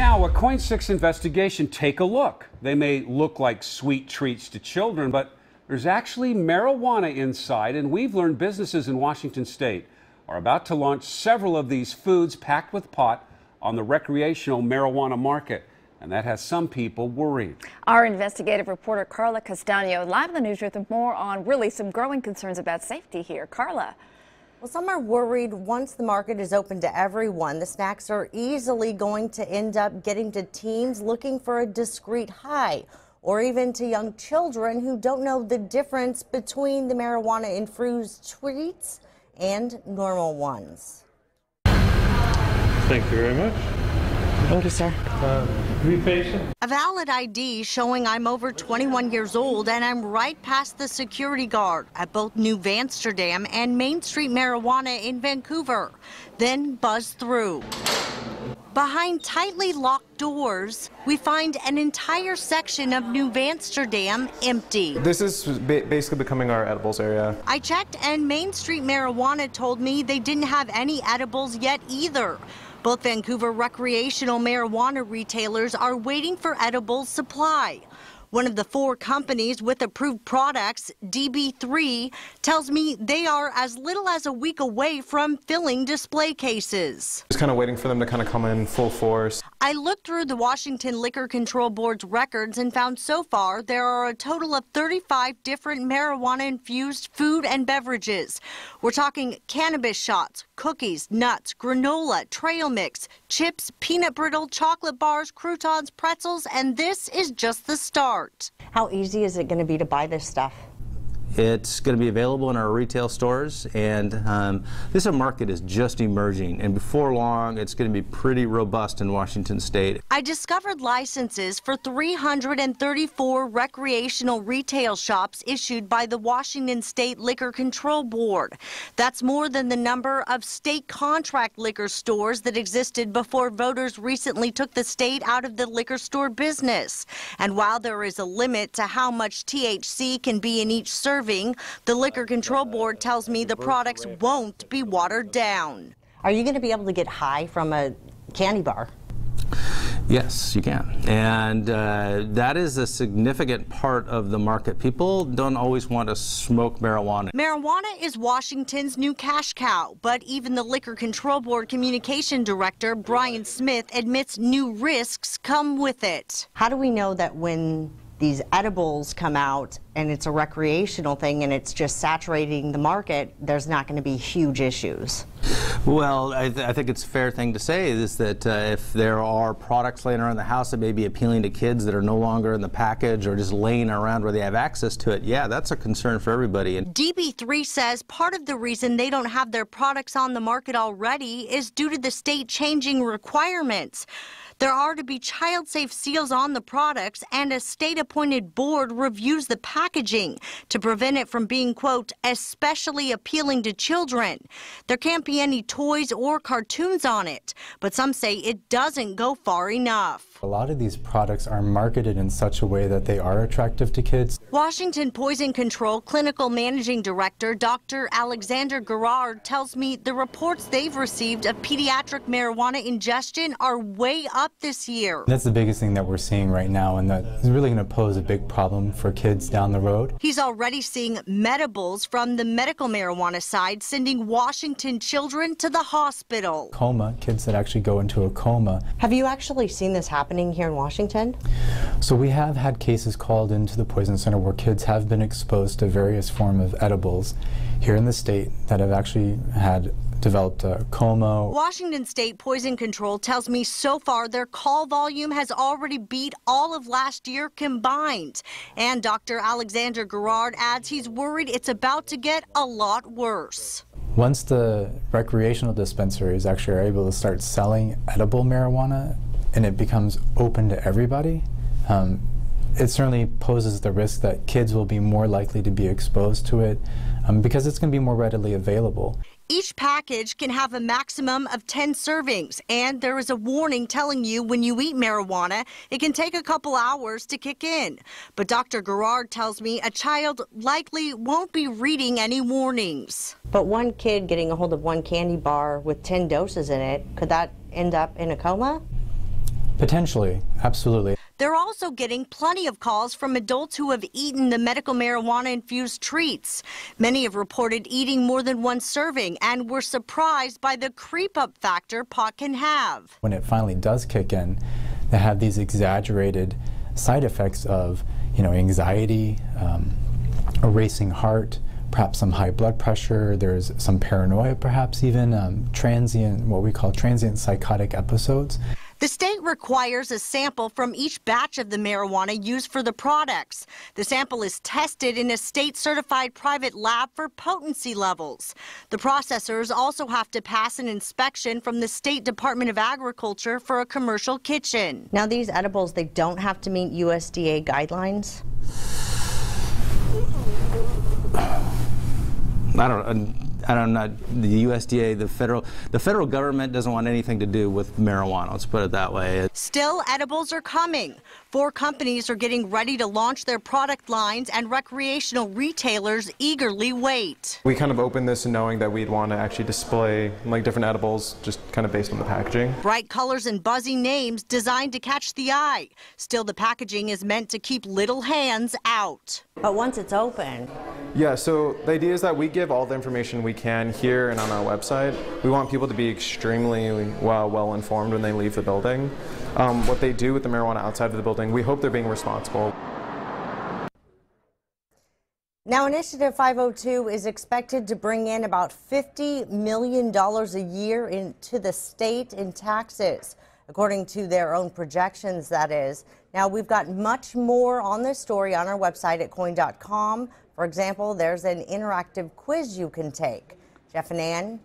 Now, a Coin 6 investigation. Take a look. They may look like sweet treats to children, but there's actually marijuana inside, and we've learned businesses in Washington state are about to launch several of these foods packed with pot on the recreational marijuana market. And that has some people worried. Our investigative reporter Carla Castaño live in the newsroom with more on really some growing concerns about safety here. Carla. Well, some are worried once the market is open to everyone, the snacks are easily going to end up getting to teens looking for a discreet high, or even to young children who don't know the difference between the marijuana-infused treats and normal ones. Thank you very much. Thank you, sir. Be patient. A valid ID showing I'm over 21 years old and I'm right past the security guard at both New Amsterdam and Main Street Marijuana in Vancouver. Then buzz through. Behind tightly locked doors, we find an entire section of New Amsterdam empty. This is basically becoming our edibles area. I checked and Main Street Marijuana told me they didn't have any edibles yet either. Both Vancouver recreational marijuana retailers are waiting for edible supply. One of the 4 companies with approved products, DB3, tells me they are as little as a week away from filling display cases. Just kind of waiting for them to kind of come in full force. I looked through the Washington Liquor Control Board's records and found so far there are a total of 35 different marijuana-infused food and beverages. We're talking cannabis shots, cookies, nuts, granola, trail mix, chips, peanut brittle, chocolate bars, croutons, pretzels, and this is just the start. How easy is it going to be to buy this stuff? It's going to be available in our retail stores, and this market is just emerging, and before long it's going to be pretty robust in Washington state. I discovered licenses for 334 recreational retail shops issued by the Washington State Liquor Control Board. That's more than the number of state contract liquor stores that existed before voters recently took the state out of the liquor store business. And while there is a limit to how much THC can be in each serving, the Liquor Control Board tells me the products won't be watered down. Are you going to be able to get high from a candy bar? Yes, you can. And that is a significant part of the market. People don't always want to smoke marijuana. Marijuana is Washington's new cash cow, but even the Liquor Control Board Communication Director, Brian Smith, admits new risks come with it. How do we know that when these edibles come out and it's a recreational thing and it's just saturating the market, there's not going to be huge issues? Well, I think it's a fair thing to say is that if there are products laying around the house that may be appealing to kids that are no longer in the package or just laying around where they have access to it, yeah, that's a concern for everybody. And DB3 says part of the reason they don't have their products on the market already is due to the state changing requirements. There are to be child-safe seals on the products, and a state-appointed board reviews the packaging to prevent it from being, quote, especially appealing to children. There can't be any toys or cartoons on it, but some say it doesn't go far enough. A lot of these products are marketed in such a way that they are attractive to kids. Washington Poison Control Clinical Managing Director Dr. Alexander Gerard tells me the reports they've received of pediatric marijuana ingestion are way up this year. That's the biggest thing that we're seeing right now, and that is really going to pose a big problem for kids down the road. He's already seeing medibles from the medical marijuana side, sending Washington children to the hospital. Coma, kids that actually go into a coma. Have you actually seen this happening here in Washington? So we have had cases called into the Poison Center where kids have been exposed to various forms of edibles here in the state that have actually had developed a coma. Washington State Poison Control tells me so far their call volume has already beat all of last year combined. And Dr. Alexander Gerard adds he's worried it's about to get a lot worse. Once the recreational dispensaries actually are able to start selling edible marijuana and it becomes open to everybody, it certainly poses the risk that kids will be more likely to be exposed to it because it's going to be more readily available. Each package can have a maximum of 10 servings, and there is a warning telling you when you eat marijuana, it can take a couple hours to kick in. But Dr. Gerard tells me a child likely won't be reading any warnings. But one kid getting a hold of one candy bar with 10 doses in it, could that end up in a coma? Potentially, absolutely. They're also getting plenty of calls from adults who have eaten the medical marijuana-infused treats. Many have reported eating more than one serving and were surprised by the creep-up factor pot can have. When it finally does kick in, they have these exaggerated side effects of, anxiety, a racing heart, perhaps some high blood pressure, there's some paranoia, perhaps even what we call transient psychotic episodes. The state requires a sample from each batch of the marijuana used for the products. The sample is tested in a state-certified private lab for potency levels. The processors also have to pass an inspection from the State Department of Agriculture for a commercial kitchen. Now these edibles, they don't have to meet USDA guidelines? I don't know. The USDA, the federal government doesn't want anything to do with marijuana. Let's put it that way. Still, edibles are coming. 4 companies are getting ready to launch their product lines, and recreational retailers eagerly wait. We kind of opened this knowing that we'd want to actually display different edibles just kind of based on the packaging. Bright colors and buzzy names designed to catch the eye. Still, the packaging is meant to keep little hands out. But once it's open. Yeah, so the idea is that we give all the information we can here and on our website. We want people to be extremely well informed when they leave the building. What they do with the marijuana outside of the building, we hope they're being responsible. Now, Initiative 502 is expected to bring in about $50 million a year into the state in taxes, according to their own projections, that is. Now, we've got much more on this story on our website at KOIN.com. For example, there's an interactive quiz you can take. Jeff and Ann.